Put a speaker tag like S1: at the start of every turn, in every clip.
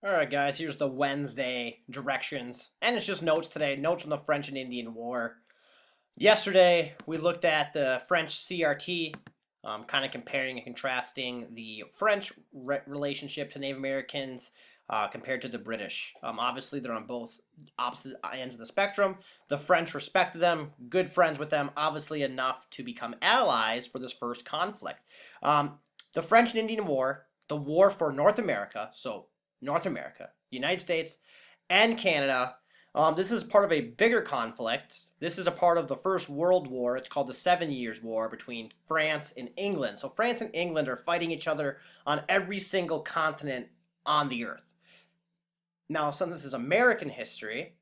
S1: Alright, guys, here's the Wednesday directions. And it's just notes today, notes on the French and Indian War. Yesterday, we looked at the French CRT, kind of comparing and contrasting the French relationship to Native Americans compared to the British. Obviously, they're on both opposite ends of the spectrum. The French respected them, good friends with them, obviously enough to become allies for this first conflict. The French and Indian War, the war for North America, so North America, United States, and Canada. This is part of a bigger conflict. This is a part of the First World War. It's called the 7 Years' War between France and England. So France and England are fighting each other on every single continent on the earth. Now, since this is American history,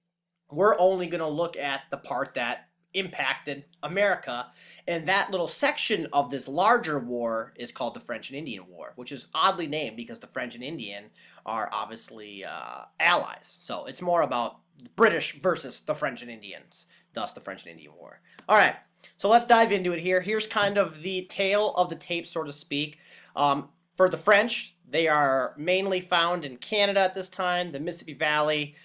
S1: we're only going to look at the part that impacted America. And that little section of this larger war is called the French and Indian War, which is oddly named because the French and Indian are obviously allies. So it's more about British versus the French and Indians, thus the French and Indian War. All right, so let's dive into it here. Here's kind of the tail of the tape, so to speak. For the French, they are mainly found in Canada at this time, the Mississippi Valley.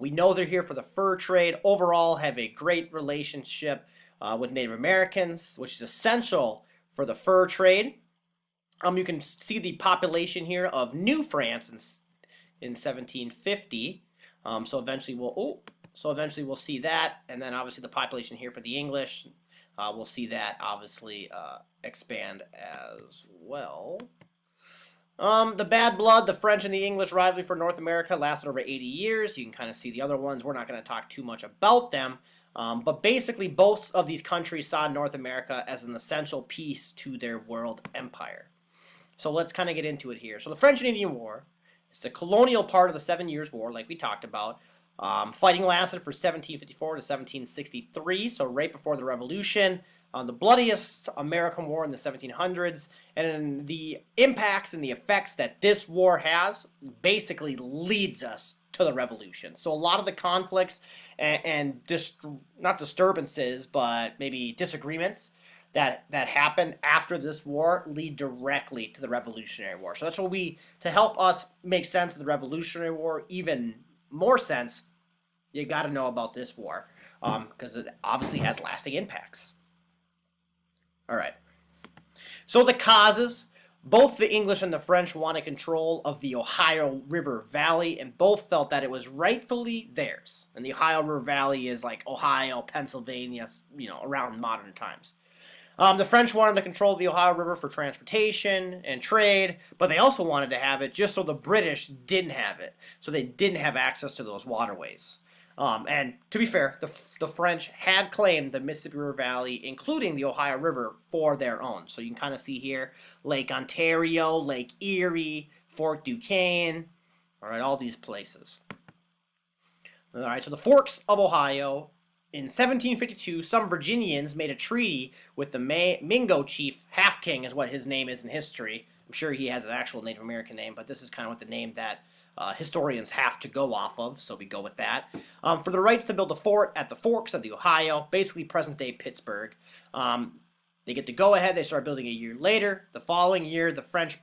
S1: We know they're here for the fur trade. Overall, have a great relationship with Native Americans, which is essential for the fur trade. You can see the population here of New France in 1750. So eventually we'll see that, and then obviously the population here for the English. We'll see that obviously expand as well. The bad blood, the French and the English rivalry for North America lasted over 80 years. You can kind of see the other ones. We're not going to talk too much about them. But basically, both of these countries saw North America as an essential piece to their world empire. So let's kind of get into it here. So the French and Indian War is the colonial part of the 7 Years' War, like we talked about. Fighting lasted from 1754 to 1763, so right before the Revolution. The bloodiest American war in the 1700s, and the impacts and the effects that this war has basically leads us to the Revolution. So a lot of the conflicts and not disturbances, but maybe disagreements that happen after this war lead directly to the Revolutionary War. So that's what to help us make sense of the Revolutionary War, even more sense, you got to know about this war because it obviously has lasting impacts. All right. So the causes, both the English and the French wanted control of the Ohio River Valley, and both felt that it was rightfully theirs. And the Ohio River Valley is like Ohio, Pennsylvania, around modern times. The French wanted to control the Ohio River for transportation and trade, but they also wanted to have it just so the British didn't have it, so they didn't have access to those waterways. And to be fair, the French had claimed the Mississippi River Valley, including the Ohio River, for their own. So you can kind of see here Lake Ontario, Lake Erie, Fort Duquesne, all right, all these places. All right, so the Forks of Ohio. In 1752, some Virginians made a treaty with the Mingo chief, Half King is what his name is in history. I'm sure he has an actual Native American name, but this is kind of what the name that historians have to go off of, so we go with that. For the rights to build a fort at the Forks of the Ohio, basically present-day Pittsburgh. They get to go ahead. They start building a year later. The following year, the French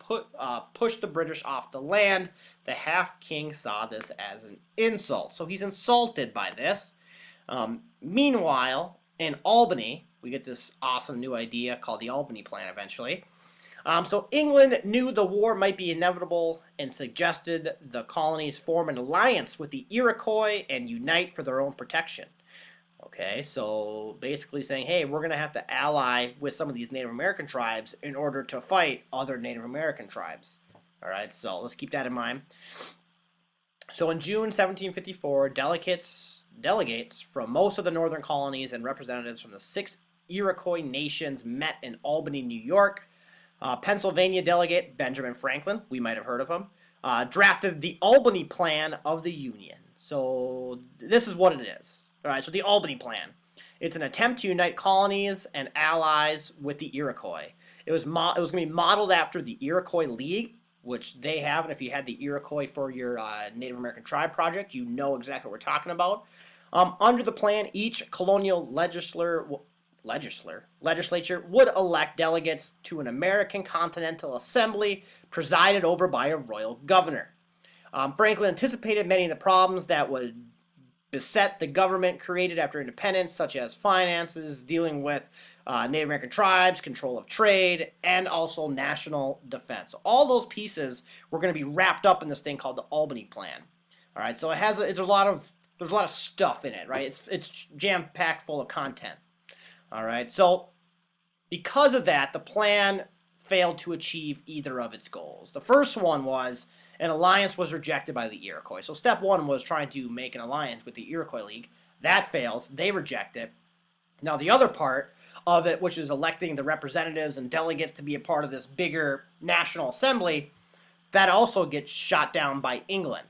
S1: pushed the British off the land. The Half King saw this as an insult, so he's insulted by this. Meanwhile, in Albany, we get this awesome new idea called the Albany Plan eventually. So England knew the war might be inevitable and suggested the colonies form an alliance with the Iroquois and unite for their own protection. Okay, so basically saying, hey, we're going to have to ally with some of these Native American tribes in order to fight other Native American tribes. All right, so let's keep that in mind. So in June 1754, delegates from most of the northern colonies and representatives from the 6 Iroquois nations met in Albany, New York. Pennsylvania delegate Benjamin Franklin, we might have heard of him, drafted the Albany Plan of the Union. So this is what it is. All right, so the Albany Plan. It's an attempt to unite colonies and allies with the Iroquois. It was going to be modeled after the Iroquois League, which they have, and if you had the Iroquois for your Native American tribe project, you know exactly what we're talking about. Under the plan, each colonial legislature would elect delegates to an American Continental Assembly presided over by a royal governor. Franklin anticipated many of the problems that would beset the government created after independence, such as finances, dealing with Native American tribes, control of trade, and also national defense. All those pieces were going to be wrapped up in this thing called the Albany Plan. All right, so there's a lot of stuff in it, right? It's jam packed full of content. All right, so because of that, the plan failed to achieve either of its goals. The first one was an alliance was rejected by the Iroquois. So step one was trying to make an alliance with the Iroquois League. That fails. They reject it. Now the other part of it, which is electing the representatives and delegates to be a part of this bigger national assembly, that also gets shot down by England.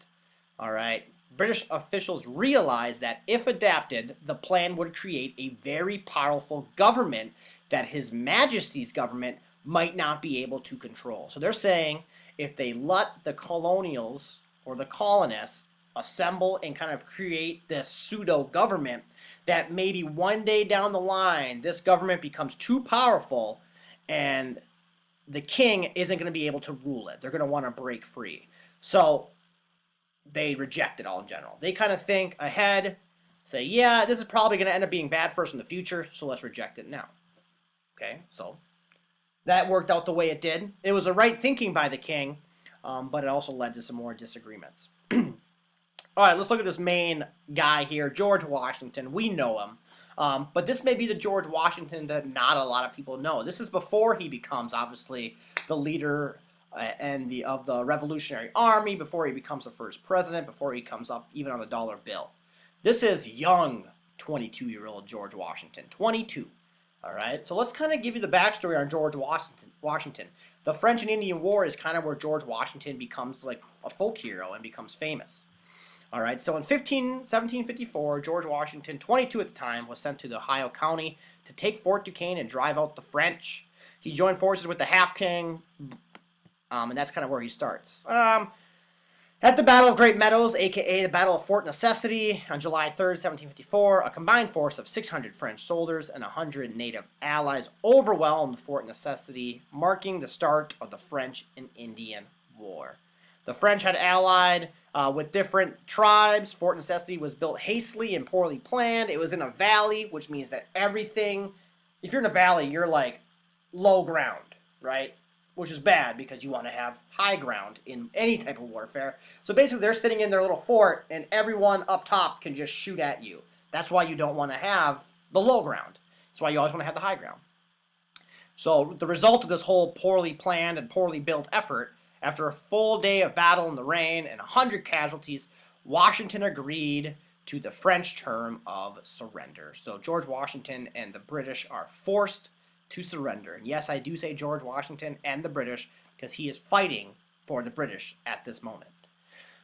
S1: All right. British officials realized that if adapted, the plan would create a very powerful government that His Majesty's government might not be able to control. So they're saying if they let the colonials or the colonists assemble and kind of create this pseudo government, that maybe one day down the line this government becomes too powerful and the king isn't going to be able to rule it. They're going to want to break free. So they reject it all in general. They kind of think ahead, say, yeah, this is probably going to end up being bad for us in the future, so let's reject it now. Okay, so that worked out the way it did. It was the right thinking by the king, but it also led to some more disagreements. All right, let's look at this main guy here, George Washington. We know him, but this may be the George Washington that not a lot of people know. This is before he becomes, obviously, the leader of the Revolutionary Army, before he becomes the first president, before he comes up even on the dollar bill. This is young 22-year-old George Washington, 22. All right, so let's kind of give you the backstory on George Washington. The French and Indian War is kind of where George Washington becomes like a folk hero and becomes famous. All right, so in 1754, George Washington, 22 at the time, was sent to the Ohio County to take Fort Duquesne and drive out the French. He joined forces with the Half King, and that's kind of where he starts. At the Battle of Great Meadows, a.k.a. the Battle of Fort Necessity, on July 3rd, 1754, a combined force of 600 French soldiers and 100 native allies overwhelmed Fort Necessity, marking the start of the French and Indian War. The French had allied with different tribes. Fort Necessity was built hastily and poorly planned. It was in a valley, which means that everything, if you're in a valley, you're like low ground, right? Which is bad because you want to have high ground in any type of warfare. So basically they're sitting in their little fort and everyone up top can just shoot at you. That's why you don't want to have the low ground. That's why you always want to have the high ground. So the result of this whole poorly planned and poorly built effort, after a full day of battle in the rain and 100 casualties, Washington agreed to the French term of surrender. So George Washington and the British are forced to surrender. And yes, I do say George Washington and the British because he is fighting for the British at this moment.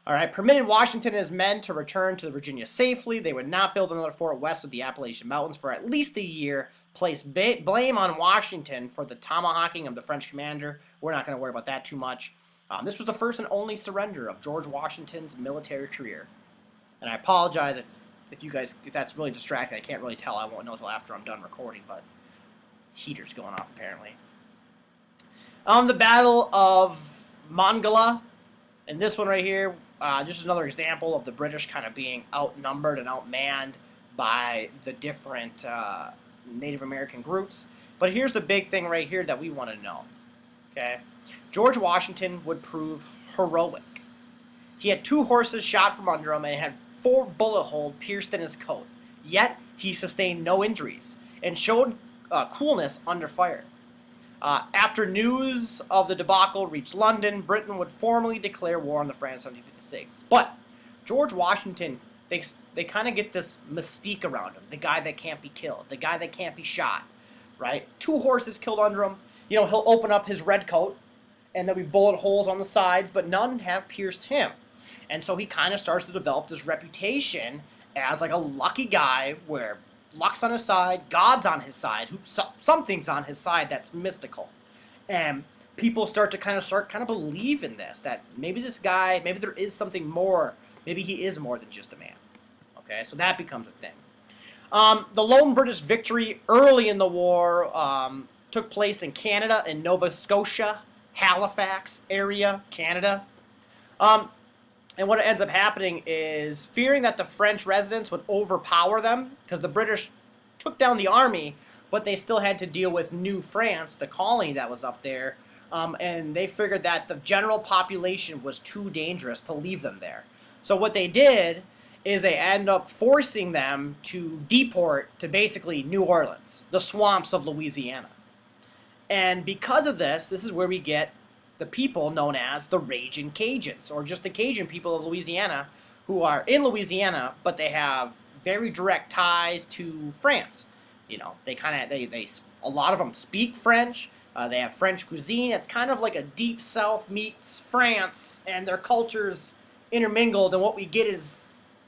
S1: All right, permitted Washington and his men to return to Virginia safely. They would not build another fort west of the Appalachian Mountains for at least a year. Place blame on Washington for the tomahawking of the French commander. We're not going to worry about that too much. This was the first and only surrender of George Washington's military career. And I apologize if that's really distracting. I can't really tell. I won't know until after I'm done recording, but heater's going off apparently. The Battle of Monongahela, and this one right here, just another example of the British kind of being outnumbered and outmanned by the different Native American groups. But here's the big thing right here that we want to know. Okay, George Washington would prove heroic. He had 2 horses shot from under him and had 4 bullet holes pierced in his coat. Yet he sustained no injuries and showed coolness under fire. After news of the debacle reached London, Britain would formally declare war on the France in 1756. But George Washington, they kind of get this mystique around him. The guy that can't be killed. The guy that can't be shot. Right? 2 horses killed under him. You know, he'll open up his red coat, and there'll be bullet holes on the sides, but none have pierced him. And so he kind of starts to develop this reputation as like a lucky guy where luck's on his side, God's on his side, something's on his side that's mystical. And people start to kind of believe in this, that maybe this guy, maybe there is something more, maybe he is more than just a man. Okay, so that becomes a thing. The lone British victory early in the war took place in Canada, in Nova Scotia, Halifax area, Canada. And what ends up happening is fearing that the French residents would overpower them because the British took down the army, but they still had to deal with New France, the colony that was up there. And they figured that the general population was too dangerous to leave them there. So what they did is they end up forcing them to deport to basically New Orleans, the swamps of Louisiana. And because of this, this is where we get the people known as the Raging Cajuns, or just the Cajun people of Louisiana, who are in Louisiana, but they have very direct ties to France. You know, they a lot of them speak French. They have French cuisine. It's kind of like a deep South meets France, and their cultures intermingled. And what we get is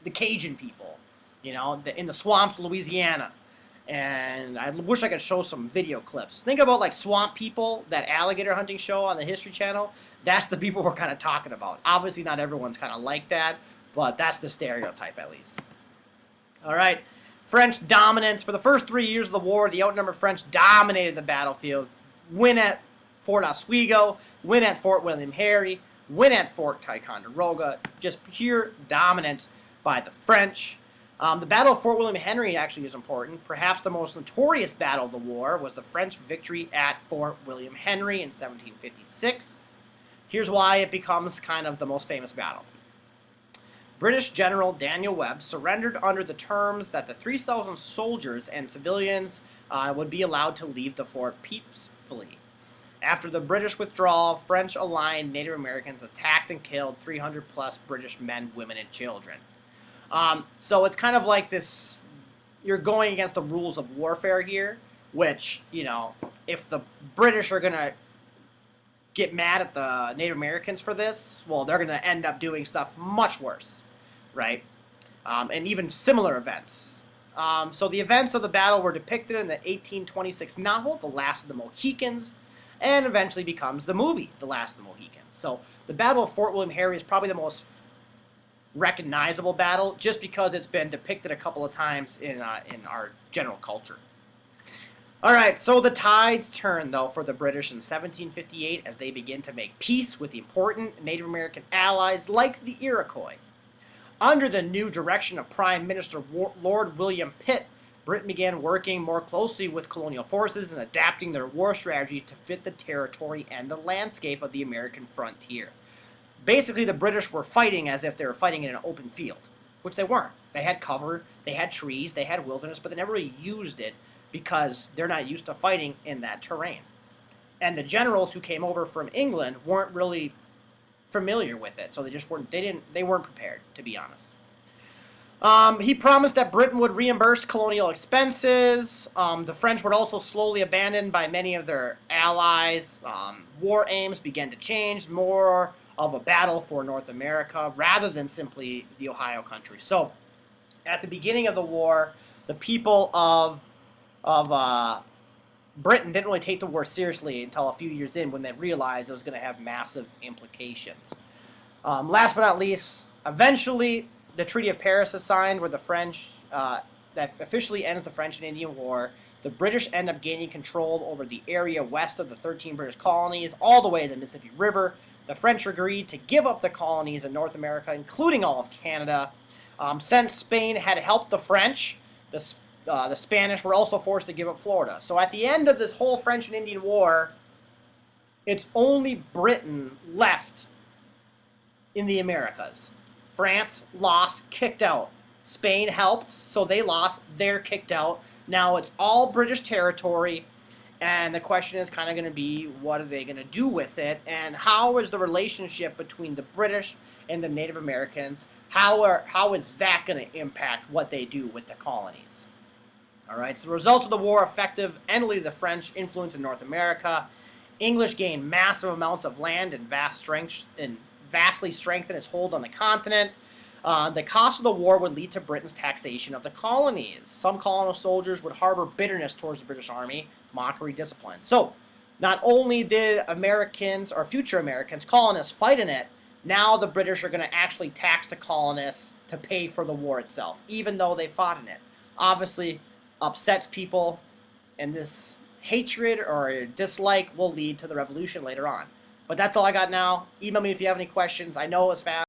S1: the Cajun people, you know, in the swamps of Louisiana. And I wish I could show some video clips. Think about like Swamp People, that alligator hunting show on the History Channel. That's the people we're kind of talking about. Obviously, not everyone's kind of like that, but that's the stereotype at least. All right, French dominance. For the first 3 years of the war, the outnumbered French dominated the battlefield. Win at Fort Oswego, win at Fort William Henry, win at Fort Ticonderoga. Just pure dominance by the French. The Battle of Fort William Henry actually is important. Perhaps the most notorious battle of the war was the French victory at Fort William Henry in 1756. Here's why it becomes kind of the most famous battle. British General Daniel Webb surrendered under the terms that the 3,000 soldiers and civilians would be allowed to leave the fort peacefully. After the British withdrawal, French-aligned Native Americans attacked and killed 300 plus British men, women, and children. So it's kind of like this, you're going against the rules of warfare here, which, you know, if the British are going to get mad at the Native Americans for this, well, they're going to end up doing stuff much worse, right? And even similar events. So the events of the battle were depicted in the 1826 novel, The Last of the Mohicans, and eventually becomes the movie, The Last of the Mohicans. So the Battle of Fort William Henry is probably the most recognizable battle just because it's been depicted a couple of times in our general culture. All right, so the tides turn, though, for the British in 1758 as they begin to make peace with the important Native American allies like the Iroquois. Under the new direction of Prime Minister Lord William Pitt, Britain began working more closely with colonial forces and adapting their war strategy to fit the territory and the landscape of the American frontier. Basically, the British were fighting as if they were fighting in an open field, which they weren't. They had cover, they had trees, they had wilderness, but they never really used it because they're not used to fighting in that terrain. And the generals who came over from England weren't really familiar with it, so they weren't prepared, to be honest. He promised that Britain would reimburse colonial expenses. The French would also slowly abandoned by many of their allies. War aims began to change, more of a battle for North America rather than simply the Ohio country. So, at the beginning of the war, the people of Britain didn't really take the war seriously until a few years in when they realized it was going to have massive implications. Last but not least, eventually the Treaty of Paris is signed where the French, that officially ends the French and Indian War. The British end up gaining control over the area west of the 13 British colonies, all the way to the Mississippi River. The French agreed to give up the colonies in North America, including all of Canada. Since Spain had helped the French, the Spanish were also forced to give up Florida. So at the end of this whole French and Indian War, it's only Britain left in the Americas. France lost, kicked out. Spain helped, so they lost, they're kicked out. Now it's all British territory, and the question is kind of going to be, what are they going to do with it, and how is the relationship between the British and the Native Americans, how is that going to impact what they do with the colonies? All right, so the results of the war effective ended the French influence in North America. English gained massive amounts of land and vastly strengthened its hold on the continent. The cost of the war would lead to Britain's taxation of the colonies. Some colonial soldiers would harbor bitterness towards the British Army, mockery, discipline. So, not only did Americans, or future Americans, colonists fight in it, now the British are going to actually tax the colonists to pay for the war itself, even though they fought in it. Obviously, upsets people, and this hatred or dislike will lead to the revolution later on. But that's all I got now. Email me if you have any questions. I know it's fast.